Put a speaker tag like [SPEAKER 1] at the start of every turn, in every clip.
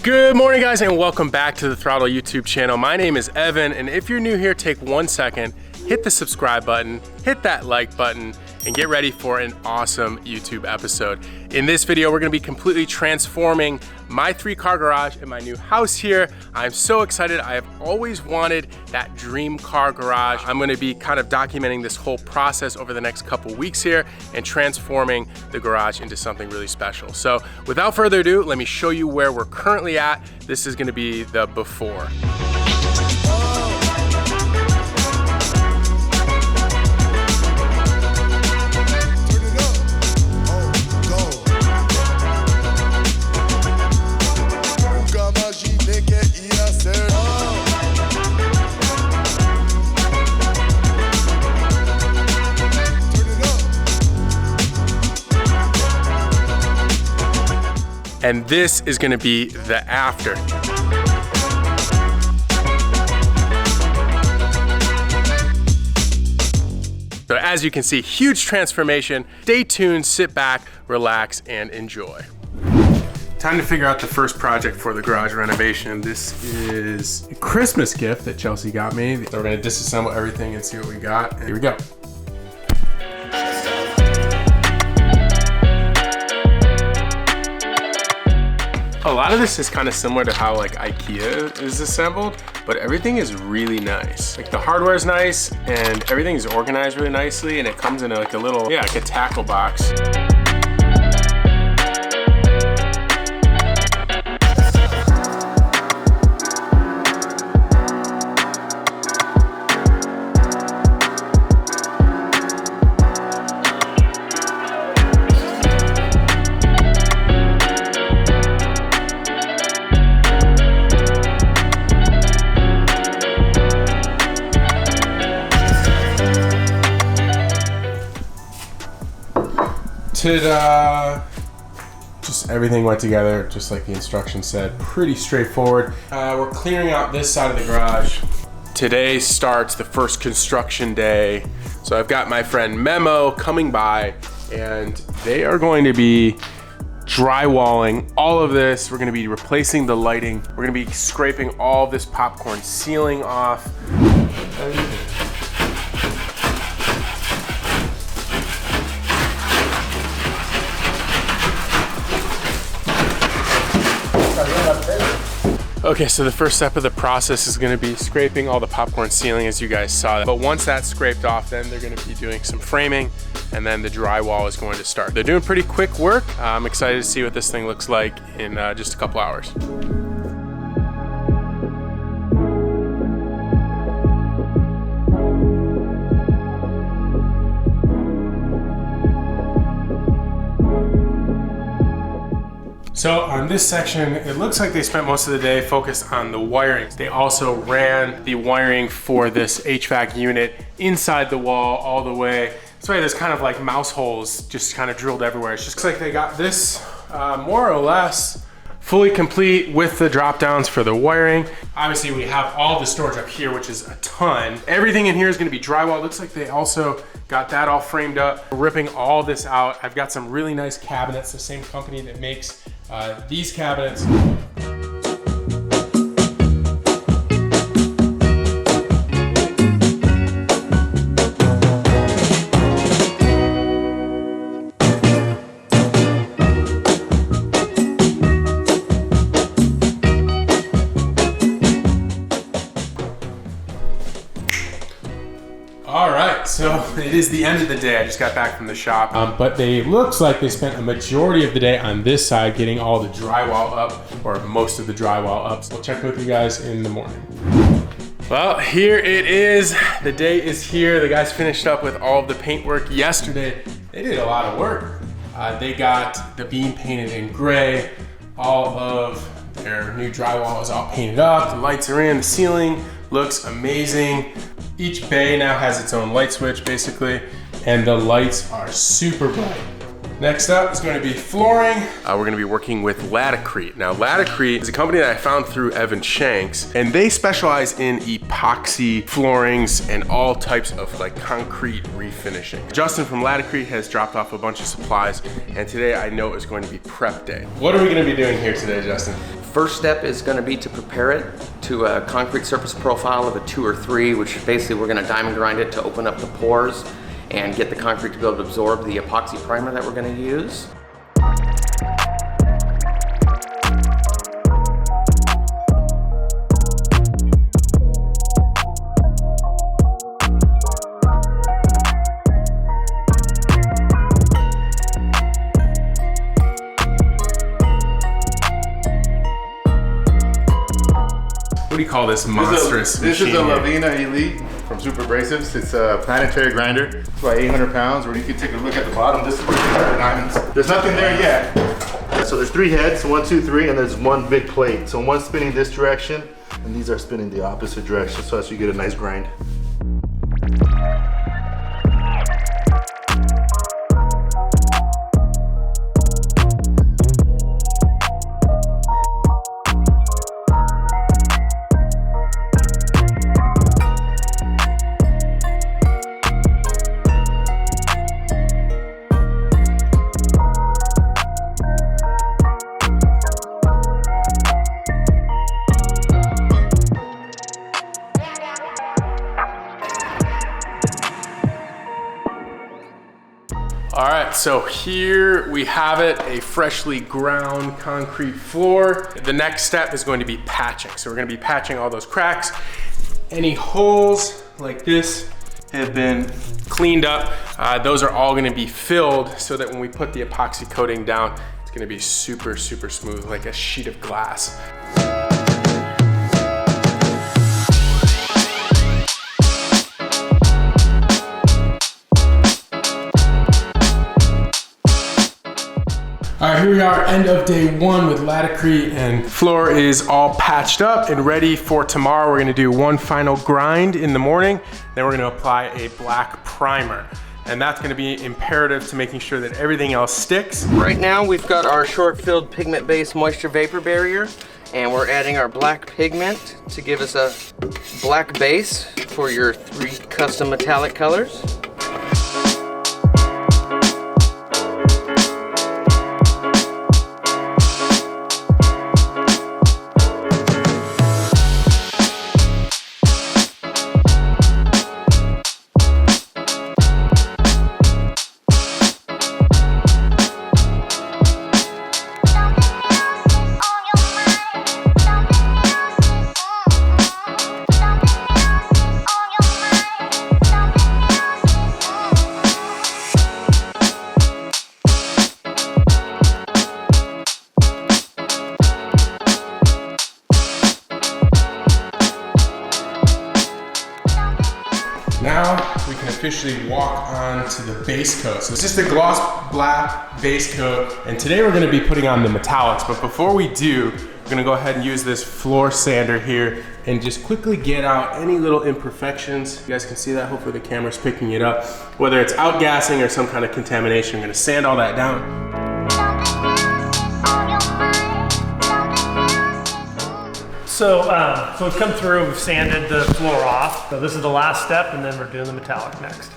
[SPEAKER 1] Good morning, guys, and welcome back to the throtl YouTube channel. My name is Evan, and if you're new here, take 1 second, hit the subscribe button, hit that like button, and get ready for an awesome YouTube episode. In this video, we're gonna be completely transforming my 3-car garage in my new house here. I'm so excited. I have always wanted that dream car garage. I'm gonna be kind of documenting this whole process over the next couple weeks here and transforming the garage into something really special. So without further ado, let me show you where we're currently at. This is gonna be the before. And this is gonna be the after. So as you can see, huge transformation. Stay tuned, sit back, relax, and enjoy. Time to figure out the first project for the garage renovation. This is a Christmas gift that Chelsea got me. So we're gonna disassemble everything and see what we got. And here we go. A lot of this is kind of similar to how like IKEA is assembled, but everything is really nice. Like the hardware is nice and everything is organized really nicely, and it comes in like a little, like a tackle box. Ta-da! Just everything went together just like the instructions said. Pretty straightforward. We're clearing out this side of the garage. Today starts the first construction day. So I've got my friend Memo coming by, and they are going to be drywalling all of this. We're gonna be replacing the lighting. We're gonna be scraping all of this popcorn ceiling off. Okay, so the first step of the process is gonna be scraping all the popcorn ceiling, as you guys saw. But once that's scraped off, then they're gonna be doing some framing, and then the drywall is going to start. They're doing pretty quick work. I'm excited to see what this thing looks like in just a couple hours. So on this section, it looks like they spent most of the day focused on the wiring. They also ran the wiring for this HVAC unit inside the wall all the way. That's why there's kind of like mouse holes just kind of drilled everywhere. It's just like they got this more or less fully complete with the drop downs for the wiring. Obviously we have all the storage up here, which is a ton. Everything in here is gonna be drywall. It looks like they also got that all framed up. We're ripping all this out. I've got some really nice cabinets, the same company that makes these cabinets. All right, so it is the end of the day. I just got back from the shop, but looks like they spent a majority of the day on this side getting all the drywall up, or most of the drywall up. So we'll check with you guys in the morning. Well, here it is. The day is here. The guys finished up with all of the paint work yesterday. They did a lot of work. They got the beam painted in gray. All of their new drywall is all painted up. The lights are in, the ceiling looks amazing. Each bay now has its own light switch, basically, and the lights are super bright. Next up is going to be flooring. We're going to be working with Laticrete. Now, Laticrete is a company that I found through Evan Shanks, and they specialize in epoxy floorings and all types of like concrete refinishing. Justin from Laticrete has dropped off a bunch of supplies, and today I know it's going to be prep day. What are we going to be doing here today, Justin?
[SPEAKER 2] First step is going to be to prepare it to a concrete surface profile of a 2 or 3, which basically we're going to diamond grind it to open up the pores and get the concrete to be able to absorb the epoxy primer that we're going to use.
[SPEAKER 1] What do you call this monstrous
[SPEAKER 3] This is a
[SPEAKER 1] machine
[SPEAKER 3] Lavina Elite from Super Abrasives. It's a planetary grinder. It's about 800 pounds, where you can take a look at the bottom. This is where you cut the diamonds. There's nothing there yet. So there's 3 heads, 1, 2, 3, and there's one big plate. So one's spinning this direction, and these are spinning the opposite direction, so as you get a nice grind.
[SPEAKER 1] All right, so here we have it, a freshly ground concrete floor. The next step is going to be patching. So we're gonna be patching all those cracks. Any holes like this have been cleaned up. Those are all gonna be filled so that when we put the epoxy coating down, it's gonna be super, super smooth, like a sheet of glass. All right, here we are, end of day 1 with Laticrete, and floor is all patched up and ready for tomorrow. We're gonna do one final grind in the morning, then we're gonna apply a black primer. And that's gonna be imperative to making sure that everything else sticks.
[SPEAKER 2] Right now we've got our short-filled pigment-based moisture vapor barrier, and we're adding our black pigment to give us a black base for your 3 custom metallic colors.
[SPEAKER 1] Now we can officially walk on to the base coat. So it's just a gloss black base coat, and today we're gonna be putting on the metallics. But before we do, we're gonna go ahead and use this floor sander here and just quickly get out any little imperfections. You guys can see that, hopefully the camera's picking it up. Whether it's outgassing or some kind of contamination, I'm gonna sand all that down.
[SPEAKER 4] So we've come through, we've sanded the floor off. So this is the last step, and then we're doing the metallic next.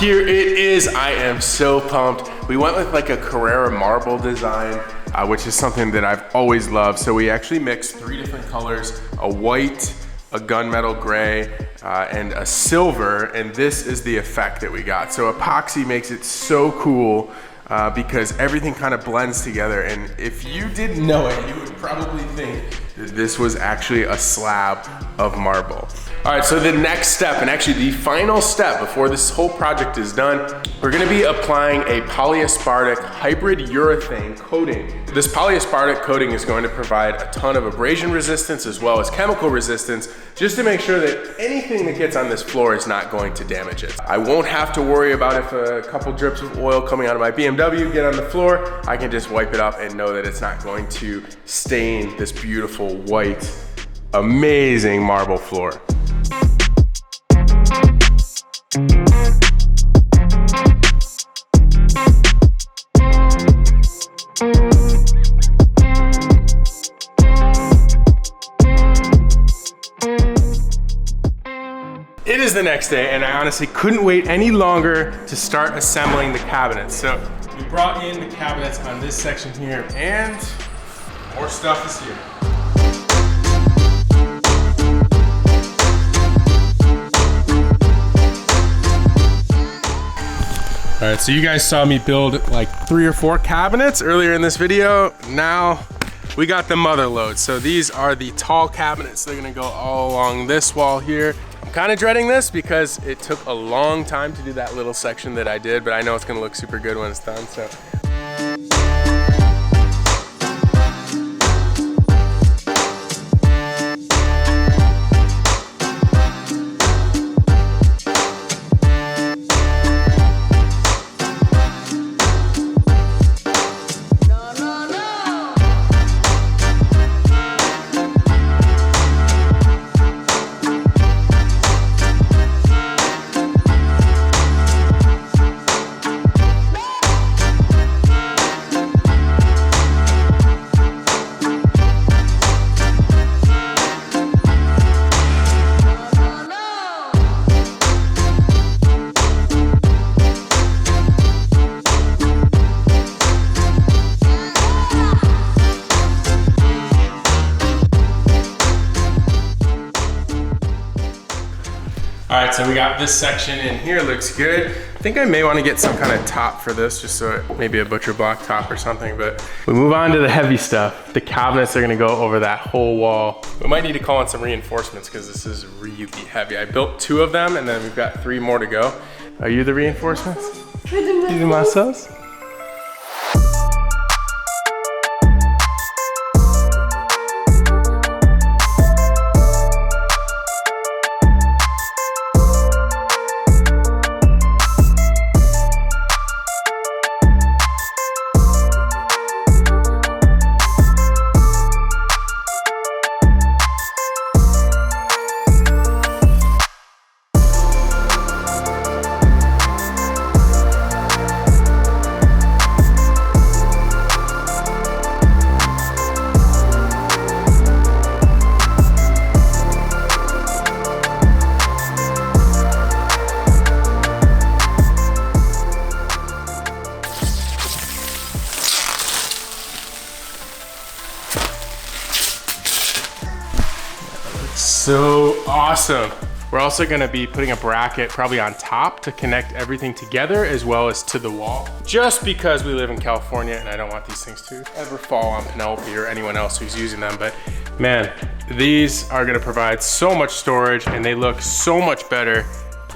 [SPEAKER 1] Here it is. I am so pumped. We went with like a Carrara marble design, which is something that I've always loved. So we actually mixed 3 different colors, a white, a gunmetal gray, and a silver, and this is the effect that we got. So epoxy makes it so cool because everything kind of blends together, and if you didn't know it, you would probably think that this was actually a slab of marble. All right, so the next step, and actually the final step before this whole project is done, we're gonna be applying a polyaspartic hybrid urethane coating. This polyaspartic coating is going to provide a ton of abrasion resistance as well as chemical resistance, just to make sure that anything that gets on this floor is not going to damage it. I won't have to worry about if a couple drips of oil coming out of my BMW get on the floor. I can just wipe it up and know that it's not going to stain this beautiful white, amazing marble floor. It is the next day, and I honestly couldn't wait any longer to start assembling the cabinets. So we brought in the cabinets on this section here, and more stuff is here. All right, so you guys saw me build like 3 or 4 cabinets earlier in this video. Now we got the mother load. So these are the tall cabinets. They're gonna go all along this wall here. I'm kind of dreading this because it took a long time to do that little section that I did, but I know it's gonna look super good when it's done, so. All right, so we got this section in here, looks good. I think I may want to get some kind of top for this, just so it, maybe a butcher block top or something, but we move on to the heavy stuff. The cabinets are gonna go over that whole wall. We might need to call in some reinforcements because this is really heavy. I built 2 of them and then we've got 3 more to go. Are you the reinforcements? These are myself. So awesome. We're also gonna be putting a bracket probably on top to connect everything together as well as to the wall. Just because we live in California and I don't want these things to ever fall on Penelope or anyone else who's using them. But man, these are gonna provide so much storage and they look so much better.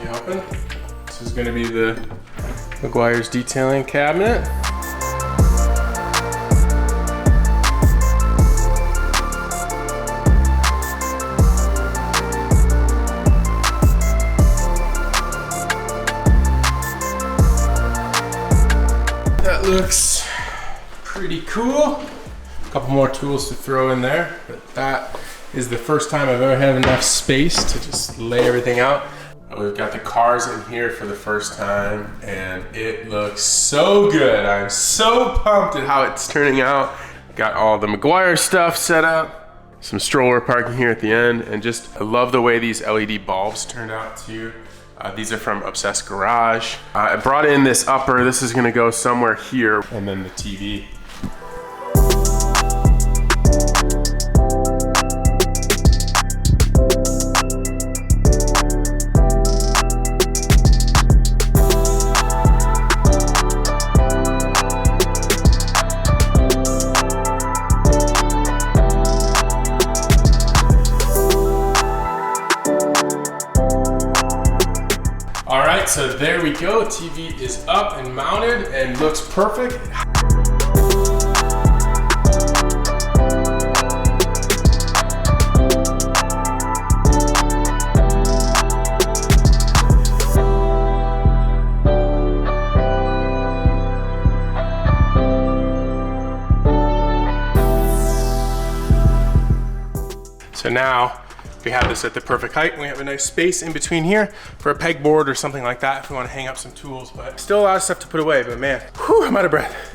[SPEAKER 1] You open? This is gonna be the Meguiar's detailing cabinet. Looks pretty cool. A couple more tools to throw in there, but that is the first time I've ever had enough space to just lay everything out. We've got the cars in here for the first time and it looks so good. I'm so pumped at how it's turning out. Got all the Meguiar stuff set up, some stroller parking here at the end, and just I love the way these LED bulbs turned out too. These are from Obsessed Garage. I brought in this upper. This is gonna go somewhere here. And then the TV. so there we go. TV is up and mounted and looks perfect. So now we have this at the perfect height, and we have a nice space in between here for a pegboard or something like that if we want to hang up some tools, but still a lot of stuff to put away, but man, whew, I'm out of breath.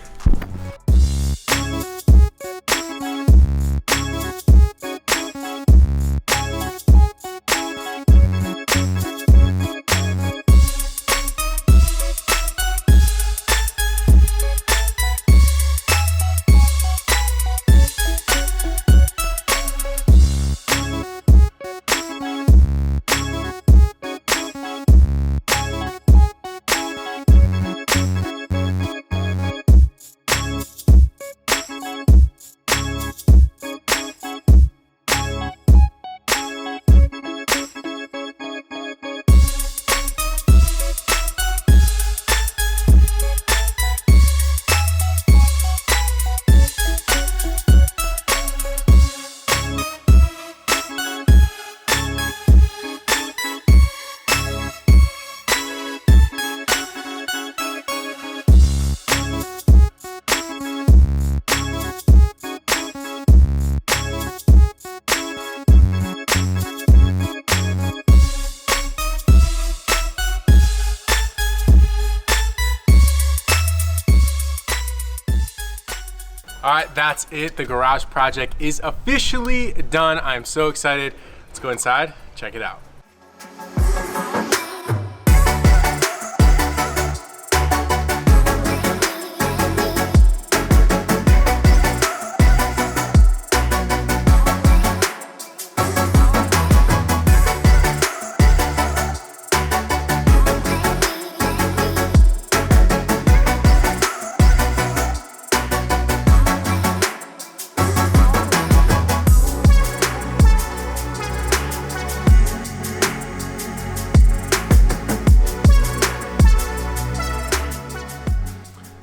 [SPEAKER 1] All right, that's it. The garage project is officially done. I'm so excited. Let's go inside, check it out.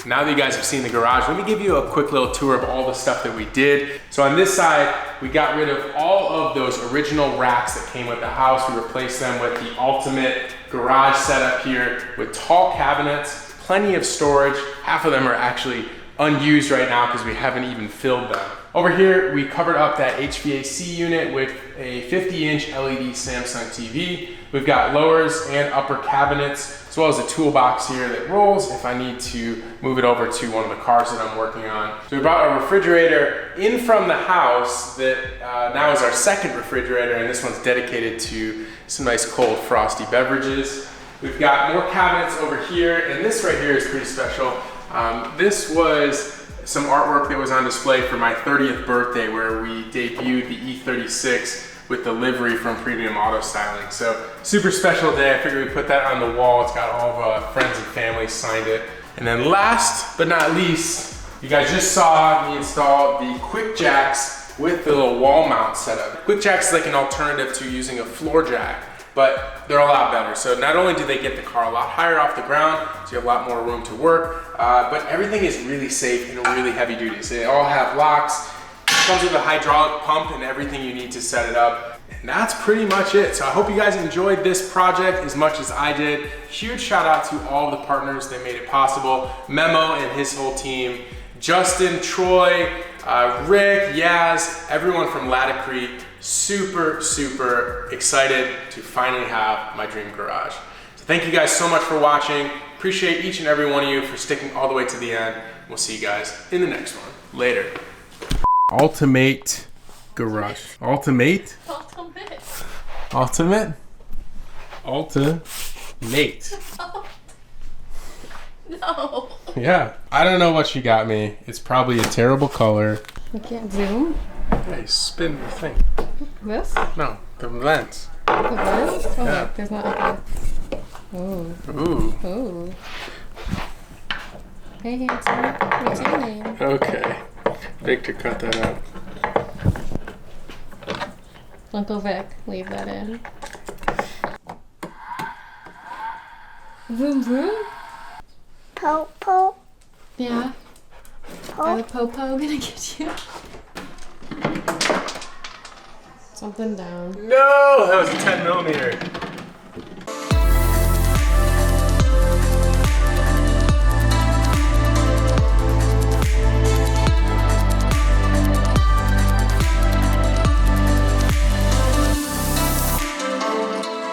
[SPEAKER 1] Now that you guys have seen the garage, let me give you a quick little tour of all the stuff that we did. So on this side, we got rid of all of those original racks that came with the house. We replaced them with the ultimate garage setup here with tall cabinets, plenty of storage. Half of them are actually unused right now because we haven't even filled them. Over here, we covered up that HVAC unit with a 50-inch LED Samsung TV. We've got lowers and upper cabinets, as well as a toolbox here that rolls if I need to move it over to one of the cars that I'm working on. So we brought a refrigerator in from the house that now is our second refrigerator, and this one's dedicated to some nice cold frosty beverages. We've got more cabinets over here, and this right here is pretty special. This was some artwork that was on display for my 30th birthday, where we debuted the E36 with the livery from Premium Auto Styling. So super special day. I figured we'd put that on the wall. It's got all of our friends and family signed it. And then last but not least, you guys just saw me install the Quick Jacks with the little wall mount setup. Quick Jacks is like an alternative to using a floor jack, but they're a lot better. So not only do they get the car a lot higher off the ground, so you have a lot more room to work, but everything is really safe and really heavy duty. So they all have locks. It comes with a hydraulic pump and everything you need to set it up. And that's pretty much it. So I hope you guys enjoyed this project as much as I did. Huge shout out to all the partners that made it possible. Memo and his whole team, Justin, Troy, Rick, Yaz, everyone from Latacrete. Super, super excited to finally have my dream garage. So thank you guys so much for watching. Appreciate each and every one of you for sticking all the way to the end. We'll see you guys in the next one. Later. Ultimate garage. Ultimate?
[SPEAKER 5] Ultimate.
[SPEAKER 1] Ultimate? Ultimate.
[SPEAKER 5] No.
[SPEAKER 1] Yeah. I don't know what she got me. It's probably a terrible color.
[SPEAKER 5] You can't zoom.
[SPEAKER 1] Hey, spin the thing.
[SPEAKER 5] This?
[SPEAKER 1] No, the lens.
[SPEAKER 5] The lens? Oh,
[SPEAKER 1] Yeah.
[SPEAKER 5] look, there's not like a... Ooh.
[SPEAKER 1] Ooh.
[SPEAKER 5] Ooh. Hey, handsome. What's your name?
[SPEAKER 1] Okay. Victor, cut that out.
[SPEAKER 5] Uncle Vic, leave that in. Vroom vroom?
[SPEAKER 6] Po.
[SPEAKER 5] Yeah. Are the popo gonna get you? Something down.
[SPEAKER 1] No, that was a 10 millimeter.